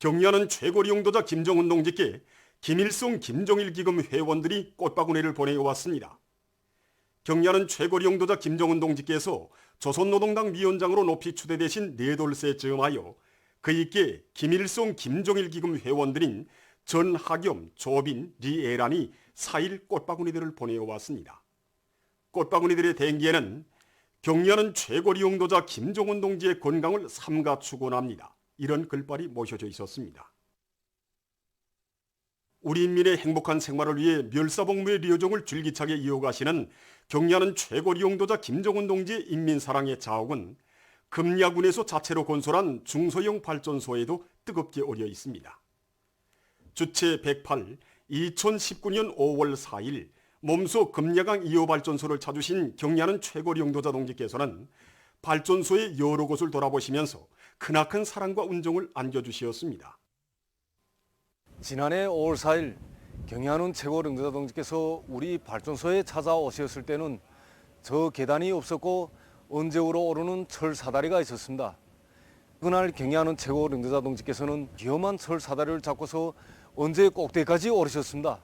경리하는 최고리 용도자 김정은 동지께 김일성 김정일 기금 회원들이 꽃바구니를 보내왔습니다. 경리하는 최고리 용도자 김정은 동지께서 조선노동당 위원장으로 높이 추대되신 4돌새쯤 하여 그이께 김일성 김정일 기금 회원들인 전하겸, 조빈, 리애란이 4일 꽃바구니들을 보내왔습니다. 꽃바구니들의 대기에는 경리하는 최고리 용도자 김정은 동지의 건강을 삼가 축원합니다. 이런 글발이 모셔져 있었습니다. 우리 인민의 행복한 생활을 위해 멸사복무의 리어종을 줄기차게 이어가시는 경리하는 최고리 용도자 김정은 동지의 인민사랑의 자옥은 금야군에서 자체로 건설한 중소형 발전소에도 뜨겁게 어려 있습니다. 주체 108, 2019년 5월 4일 몸소 금야강 2호 발전소를 찾으신 경리하는 최고리 용도자 동지께서는 발전소의 여러 곳을 돌아보시면서 크나큰 사랑과 운정을 안겨주시었습니다. 지난해 5월 4일 경리하는 최고리 용도자 동지께서 우리 발전소에 찾아오셨을 때는 저 계단이 없었고 언제우로 오르는 철 사다리가 있었습니다. 그날 경리하는 최고리 용도자 동지께서는 위험한 철 사다리를 잡고서 언제 꼭대기까지 오르셨습니다.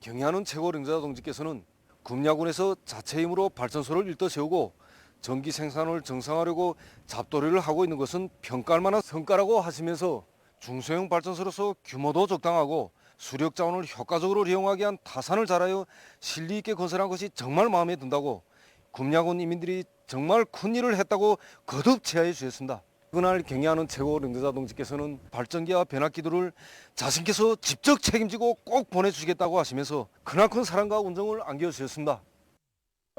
경리하는 최고리 용도자 동지께서는 금야군에서 자체 힘으로 발전소를 일떠 세우고 전기 생산을 정상화하려고 잡돌이를 하고 있는 것은 평가할 만한 성과라고 하시면서 중소형 발전소로서 규모도 적당하고 수력 자원을 효과적으로 이용하기 위한 타산을 잘하여 실리 있게 건설한 것이 정말 마음에 든다고 금야군 인민들이 정말 큰 일을 했다고 거듭 제하해 주셨습니다. 그날 경리하는 최고리 용도자 동지께서는 발전기와 변압기들을 자신께서 직접 책임지고 꼭 보내주시겠다고 하시면서 크나큰 사랑과 운정을 안겨주셨습니다.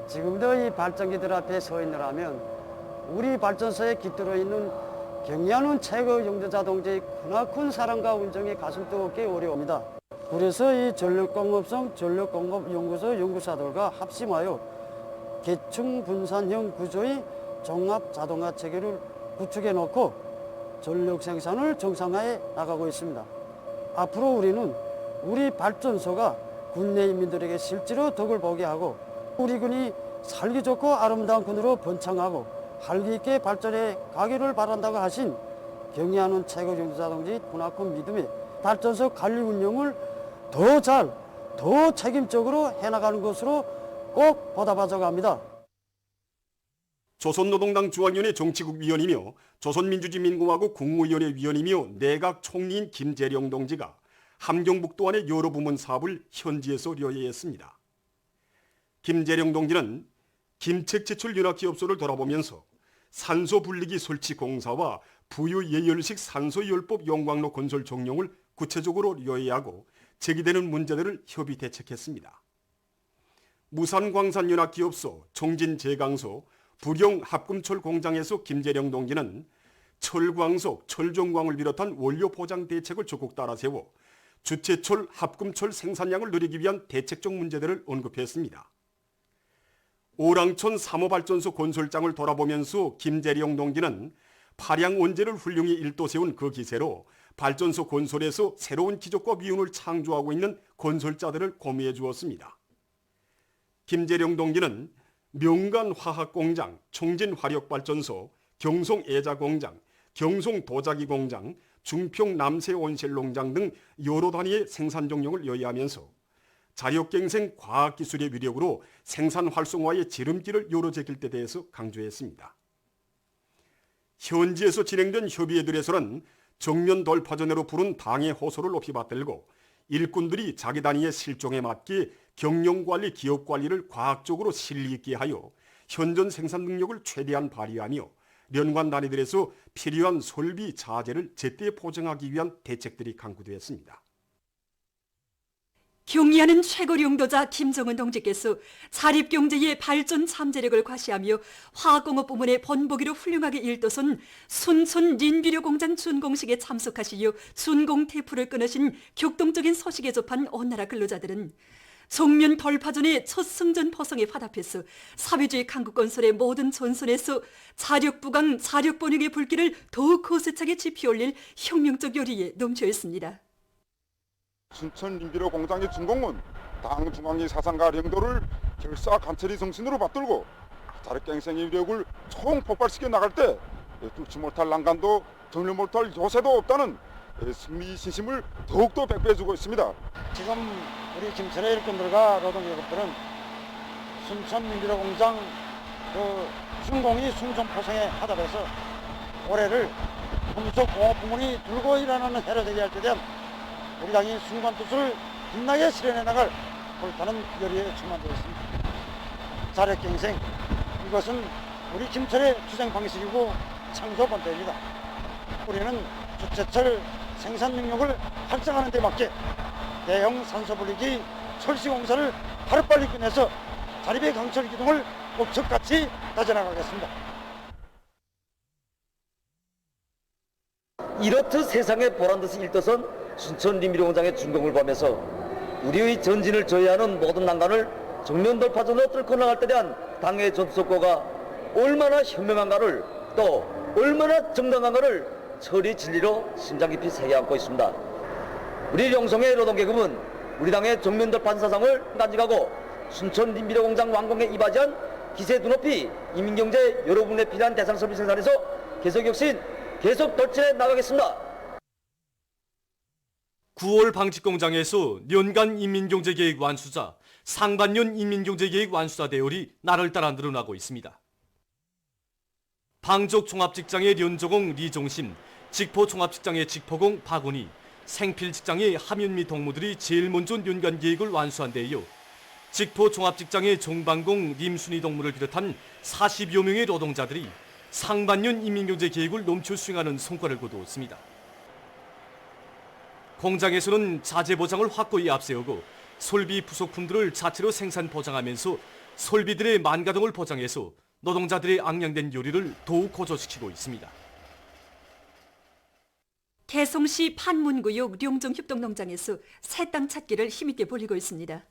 지금도 이 발전기들 앞에 서 있느라면 우리 발전소에 깃들어 있는 경리하는 최고리 용도자 동지의 크나큰 사랑과 운정이 가슴 뜨겁게 오려옵니다. 그래서 이 전력공업성 전력공업연구소 연구사들과 합심하여 계층 분산형 구조의 종합 자동화 체계를 구축해 놓고 전력 생산을 정상화해 나가고 있습니다. 앞으로 우리는 우리 발전소가 국내 인민들에게 실제로 덕을 보게 하고 우리 군이 살기 좋고 아름다운 군으로 번창하고 활기 있게 발전해 가기를 바란다고 하신 경리하는 최고리 용도자 동지 크나큰 믿음에 발전소 관리 운영을 더 책임적으로 해나가는 것으로 꼭 보답하자고 합니다. 조선노동당 중앙위원회 정치국 위원이며 조선민주주의민공화국 국무위원회 위원이며 내각 총리인 김재령 동지가 함경북도안의 여러 부문 사업을 현지에서 려해했습니다. 김재령 동지는 김책 제출 윤활기업소를 돌아보면서 산소 분리기 설치 공사와 부유 예열식 산소열법 용광로 건설 종용을 구체적으로 려해하고 제기되는 문제들을 협의 대책했습니다. 무산광산윤활기업소, 총진제강소, 부령 합금철 공장에서 김재령 동지는 철광석, 철종광을 비롯한 원료 포장 대책을 적극 따라 세워 주체철, 합금철 생산량을 늘리기 위한 대책적 문제들을 언급했습니다. 오랑천 3호발전소 건설장을 돌아보면서 김재령 동지는 파량 원재를 훌륭히 일도 세운 그 기세로 발전소 건설에서 새로운 기적과 위운을 창조하고 있는 건설자들을 고미해 주었습니다. 김재령 동지는 명간화학공장, 총진화력발전소, 경송애자공장, 경송도자기공장, 중평남세온실농장 등 여러 단위의 생산 정령을 여의하면서 자력갱생 과학기술의 위력으로 생산 활성화의 지름길을 열어제길 때 대해서 강조했습니다. 현지에서 진행된 협의회들에서는 정면 돌파전으로 부른 당의 호소를 높이 받들고 일꾼들이 자기 단위의 실종에 맞게 경영관리, 기업관리를 과학적으로 실리 있게 하여 현존 생산 능력을 최대한 발휘하며 연관 단위들에서 필요한 설비, 자재를 제때 보증하기 위한 대책들이 강구되었습니다. 경리하는 최고리 용도자 김정은 동지께서 자립경제의 발전 잠재력을 과시하며 화학공업 부문의 본보기로 훌륭하게 일떠선 순천 린비료 공장 준공식에 참석하시려 준공 태프를 끊으신 격동적인 소식에 접한 온나라 근로자들은 정면 돌파전의 첫 승전 포성에 화답해서 사회주의 강국 건설의 모든 전선에서 자력부강, 자력번영의 불길을 더욱 거세차게 지피올릴 혁명적 열의에 넘쳐 있습니다. 순천 린비료 공장의 준공은 당 중앙위 사상가 령도를 결사 간철이 정신으로 받들고 자력갱생의 위력을 총폭발시켜 나갈 때 뚫지 못할 난간도 정리 못할 요새도 없다는 승리 신심을 더욱더 백배해주고 있습니다. 지금 우리 김천의 일꾼들과 노동계급들은 순천민주노동공장 준공이 순천포성에 하답해서 올해를 금속공업 부문이 들고 일어나는 해로 되게 할 때 대한 우리 당이 순간 뜻을 빛나게 실현해 나갈 불타는 열의에 충만되어 있습니다. 자력갱생, 이것은 우리 김천의 투쟁 방식이고 창조 본태입니다. 우리는 주체철 생산 능력을 활성화하는 데 맞게 대형 산소 분리기 철시 공사를 하루빨리 끝내서 자립의 강철 기둥을 억척같이 다져나가겠습니다. 이렇듯 세상에 보란듯이 일떠선 순천 림비료공장의 준공을 보면서 우리의 전진을 저해하는 모든 난관을 정면 돌파전으로 뚫고 나갈 때 대한 당의 전투속도가 얼마나 현명한가를 또 얼마나 정당한가를 철이 진리로 심장 깊이 새겨 안고 있습니다. 우리 영성의 노동계급은 우리 당의 정면 돌파 사상을 간직하고 순천 림비료공장 완공에 이바지한 기세 두높이 인민경제 여러분에 필요한 대상 서비스 생산에서 계속 돌진해 나가겠습니다. 9월 방직공장에서 연간 인민경제계획 완수자, 상반년 인민경제계획 완수자 대열이 날을 따라 늘어나고 있습니다. 방족종합직장의 련조공 리종신, 직포종합직장의 직포공 박운희, 생필직장의 함윤미 동무들이 제일 먼저 연간 계획을 완수한 데이어 직포종합직장의 종방공 림순희 동무를 비롯한 40여 명의 노동자들이 상반년 인민경제계획을 넘쳐 수행하는 성과를 거두었습니다. 공장에서는 자재 보장을 확고히 앞세우고 설비 부속품들을 자체로 생산 보장하면서 설비들의 만가동을 보장해서 노동자들의 악량된 요리를 더욱 고조시키고 있습니다. 개성시 판문구역 룡정협동농장에서 새 땅 찾기를 힘있게 벌이고 있습니다.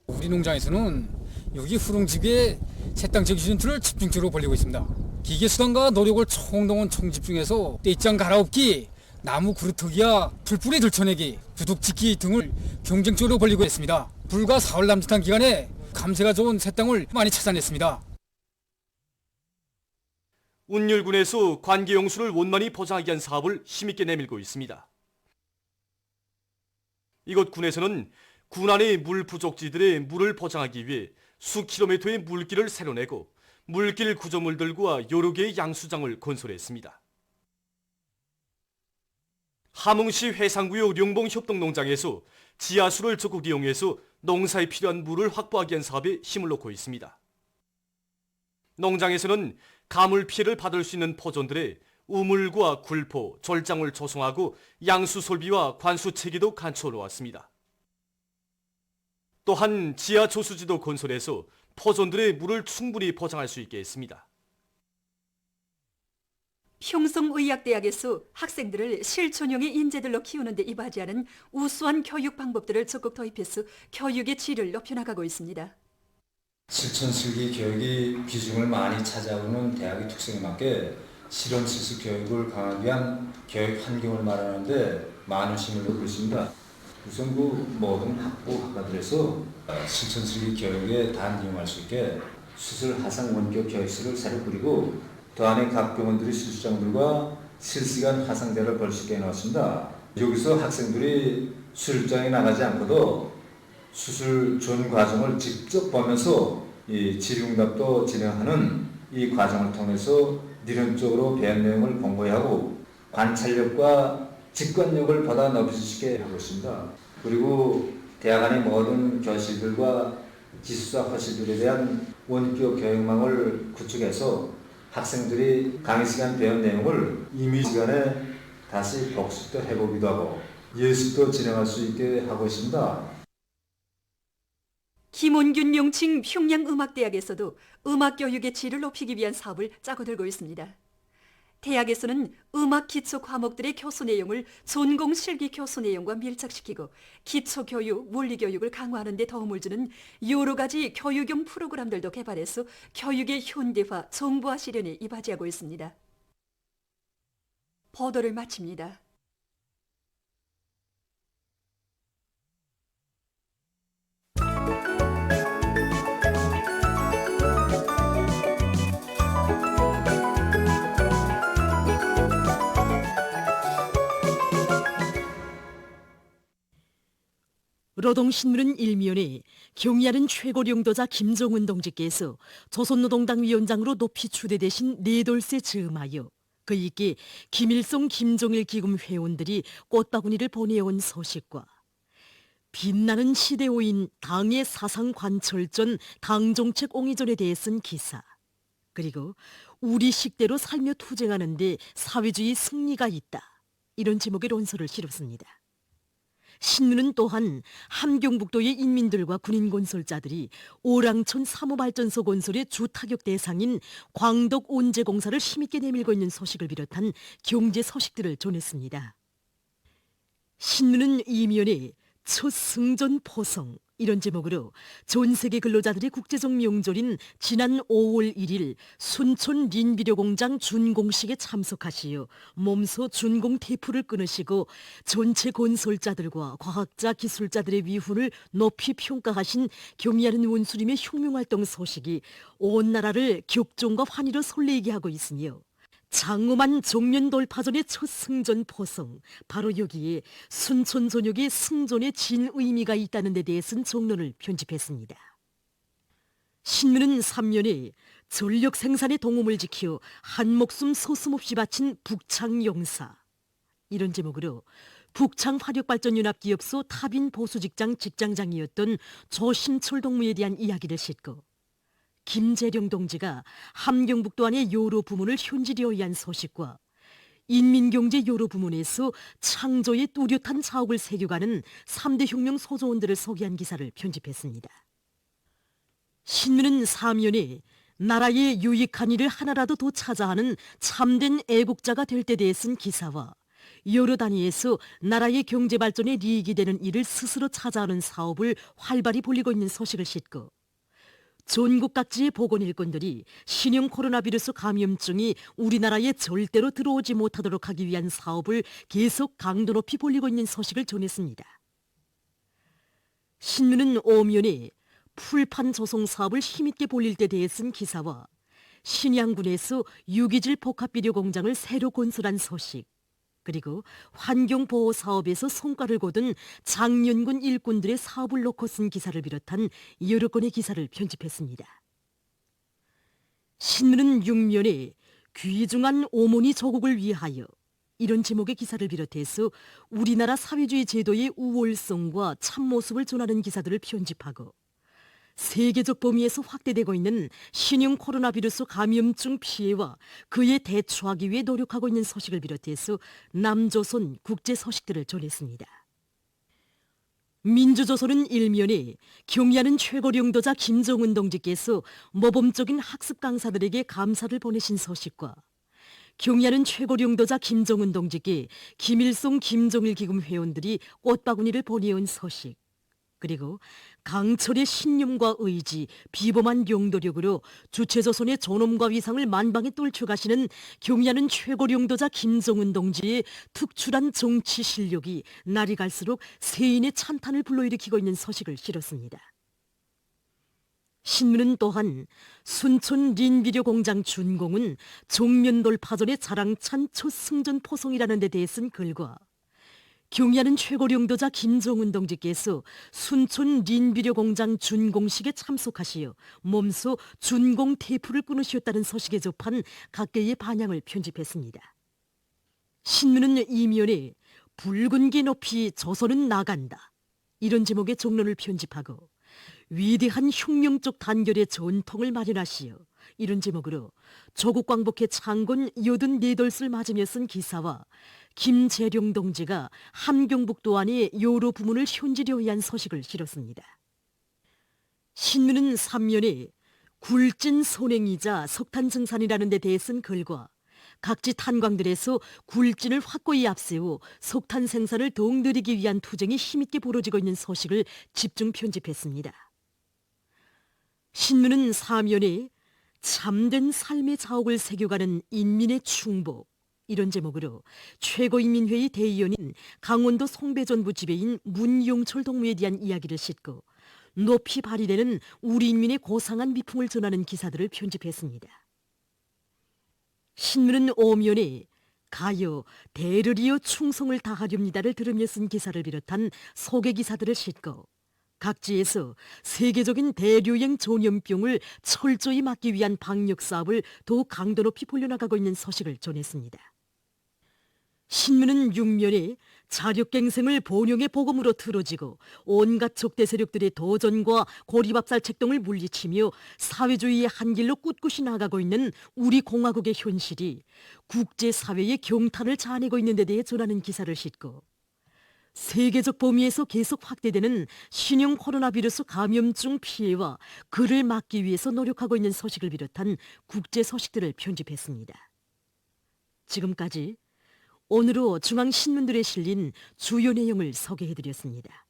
우리 농장에서는 여기 후릉지구에 새땅 제기준트를 집중적으로 벌리고 있습니다. 기계수단과 노력을 총동원 총집중해서 떼장 갈아엎기, 나무 그루터기와 풀뿌리 들쳐내기, 두둑짓기 등을 경쟁적으로 벌리고 있습니다. 불과 4월 남짓한 기간에 감세가 좋은 새땅을 많이 찾아냈습니다. 운율군에서 관계용수를 원만히 포장하기 위한 사업을 힘있게 내밀고 있습니다. 이곳 군에서는 군 안의 물 부족지들의 물을 포장하기 위해 수킬로미터의 물길을 새로 내고 물길 구조물들과 여러 개의 양수장을 건설했습니다. 함흥시 회상구역 룡봉협동농장에서 지하수를 적극 이용해서 농사에 필요한 물을 확보하기 위한 사업에 힘을 놓고 있습니다. 농장에서는 가물 피해를 받을 수 있는 포존들의 우물과 굴포, 졸장을 조성하고 양수 설비와 관수 체계도 갖춰 놓았습니다. 또한 지하 조수지도 건설해서 포존들의 물을 충분히 포장할 수 있게 했습니다. 평성의학대학에서 학생들을 실천형의 인재들로 키우는 데 이바지하는 우수한 교육 방법들을 적극 도입해서 교육의 질을 높여나가고 있습니다. 실천실기 교육이 비중을 많이 차지하고는 대학의 특성에 맞게 실험 실습 교육을 강화하기 위한 교육 환경을 마련하는 데 많은 힘을 넣고 있습니다. 우선 모든 학과들에서 실천실기 교육에 단이용할 수 있게 수술 하상 원격 교육실을 새로 꾸리고 또 안에 각 병원들이 실습장들과 실시간 화상대를 볼 수 있게 해놓았습니다. 여기서 학생들이 수술장에 나가지 않고도 수술 전 과정을 직접 보면서 이 질의응답도 진행하는 이 과정을 통해서理論적으로 배운 내용을 공부하고 관찰력과 직관력을 보다 높이시게 하고 있습니다. 그리고 대학 안의 모든 교실들과 기숙사 호실들에 대한 원격 교육망을 구축해서 학생들이 강의 시간 배운 내용을 임의 시간에 다시 복습도 해보기도 하고 예습도 진행할 수 있게 하고 있습니다. 김원균 명칭 평양음악대학에서도 음악교육의 질을 높이기 위한 사업을 짜고 들고 있습니다. 대학에서는 음악 기초 과목들의 교수 내용을 전공 실기 교수 내용과 밀착시키고 기초교육, 물리교육을 강화하는 데 도움을 주는 여러 가지 교육용 프로그램들도 개발해서 교육의 현대화, 정보화 실현에 이바지하고 있습니다. 보도를 마칩니다. 노동신문은 일면에 경의하는 최고領導자 김정은 동지께서 조선노동당 위원장으로 높이 추대되신 네돌세 즈음하여 그이께 김일성 김정일 기금 회원들이 꽃바구니를 보내온 소식과 빛나는 시대오인 당의 사상 관철전 당정책 옹이전에 대해 쓴 기사, 그리고 우리 식대로 살며 투쟁하는 데 사회주의 승리가 있다, 이런 제목의 논설을 실었습니다. 신문은 또한 함경북도의 인민들과 군인 건설자들이 오랑천 사모발전소 건설의 주타격 대상인 광덕 온재공사를 힘있게 내밀고 있는 소식을 비롯한 경제 소식들을 전했습니다. 신문은 이면에 첫 승전 포성, 이런 제목으로 전 세계 근로자들의 국제적 명절인 지난 5월 1일 순천 린비료공장 준공식에 참석하시어 몸소 준공 테이프를 끊으시고 전체 건설자들과 과학자 기술자들의 위훈을 높이 평가하신 경의하는 원수님의 혁명활동 소식이 온 나라를 격정과 환희로 설레게 하고 있으며 장엄한 정면 돌파전의 첫 승전 포성, 바로 여기에 순천 전역의 승전의 진 의미가 있다는 데 대해 쓴 정론을 편집했습니다. 신문은 3면에 전력 생산의 동음을 지켜 한 목숨 서슴없이 바친 북창 용사, 이런 제목으로 북창 화력발전연합기업소 타빈 보수직장 직장장이었던 조신철 동무에 대한 이야기를 싣고 김재룡 동지가 함경북도 안의 요로 부문을 현지리에 의한 소식과 인민경제 요로 부문에서 창조의 뚜렷한 자옥을 새겨가는 3대 혁명 소조원들을 소개한 기사를 편집했습니다. 신문은 사면에 나라의 유익한 일을 하나라도 더 찾아하는 참된 애국자가 될 때 대해 쓴 기사와 여러 단위에서 나라의 경제발전에 이익이 되는 일을 스스로 찾아하는 사업을 활발히 벌이고 있는 소식을 싣고 전국 각지의 보건일꾼들이 신형 코로나 비루스 감염증이 우리나라에 절대로 들어오지 못하도록 하기 위한 사업을 계속 강도 높이 벌이고 있는 소식을 전했습니다. 신문은 오면에 풀판 조성 사업을 힘있게 벌릴 때 대해 쓴 기사와 신양군에서 유기질 복합비료 공장을 새로 건설한 소식, 그리고 환경보호 사업에서 성과를 거둔 장년군 일꾼들의 사업을 놓고 쓴 기사를 비롯한 여러 건의 기사를 편집했습니다. 신문은 6면에 귀중한 오모니 조국을 위하여, 이런 제목의 기사를 비롯해서 우리나라 사회주의 제도의 우월성과 참모습을 전하는 기사들을 편집하고 세계적 범위에서 확대되고 있는 신형 코로나 비루스 감염증 피해와 그에 대처하기 위해 노력하고 있는 소식을 비롯해서 남조선 국제 소식들을 전했습니다. 민주조선은 일면에 경의하는 최고領導자 김정은 동지께서 모범적인 학습 강사들에게 감사를 보내신 소식과 경의하는 최고領導자 김정은 동지께 김일성 김정일 기금 회원들이 꽃바구니를 보내온 소식, 그리고 강철의 신념과 의지, 비범한 용도력으로 주체조선의 존엄과 위상을 만방에 떨쳐가시는 경의하는 최고領導자 김정은 동지의 특출한 정치 실력이 날이 갈수록 세인의 찬탄을 불러일으키고 있는 소식을 실었습니다. 신문은 또한 순천 린비료 공장 준공은 정면 돌파전의 자랑찬 첫 승전 포성이라는 데 대해 쓴 글과 경의하는 최고領導자 김정은 동지께서 순천 린비료 공장 준공식에 참석하시어 몸소 준공 테이프를 끊으셨다는 소식에 접한 각계의 반향을 편집했습니다. 신문은 이면에 붉은 게 높이 조선은 나간다, 이런 제목의 정론을 편집하고 위대한 혁명적 단결의 전통을 마련하시어, 이런 제목으로 조국 광복회 창건 84돌을 맞으며 쓴 기사와 김재룡 동지가 함경북도 안의 요로 부문을 현지려 위한 소식을 실었습니다. 신문은 3면에 굴진 선행이자 석탄증산이라는 데 대해 쓴 글과 각지 탄광들에서 굴진을 확고히 앞세워 석탄 생산을 더욱 늘리기 위한 투쟁이 힘있게 벌어지고 있는 소식을 집중 편집했습니다. 신문은 4면에 참된 삶의 자옥을 새겨가는 인민의 충복, 이런 제목으로 최고인민회의 대의원인 강원도 송배전부 지배인 문용철 동무에 대한 이야기를 싣고 높이 발휘되는 우리 인민의 고상한 미풍을 전하는 기사들을 편집했습니다. 신문은 5면에 가요 대르리어 충성을 다하렵니다를 들으며 쓴 기사를 비롯한 소개 기사들을 싣고 각지에서 세계적인 대류행 전염병을 철저히 막기 위한 방역 사업을 더욱 강도 높이 벌려나가고 있는 소식을 전했습니다. 신문은 6면에 자력갱생을 본용의 복음으로 틀어지고 온갖 적대 세력들의 도전과 고리밥살 책동을 물리치며 사회주의의 한 길로 꿋꿋이 나가고 있는 우리 공화국의 현실이 국제사회의 경탄을 자아내고 있는 데 대해 전하는 기사를 싣고 세계적 범위에서 계속 확대되는 신형 코로나 바이러스 감염증 피해와 그를 막기 위해서 노력하고 있는 소식을 비롯한 국제 소식들을 편집했습니다. 지금까지 오늘로 중앙신문들에 실린 주요 내용을 소개해드렸습니다.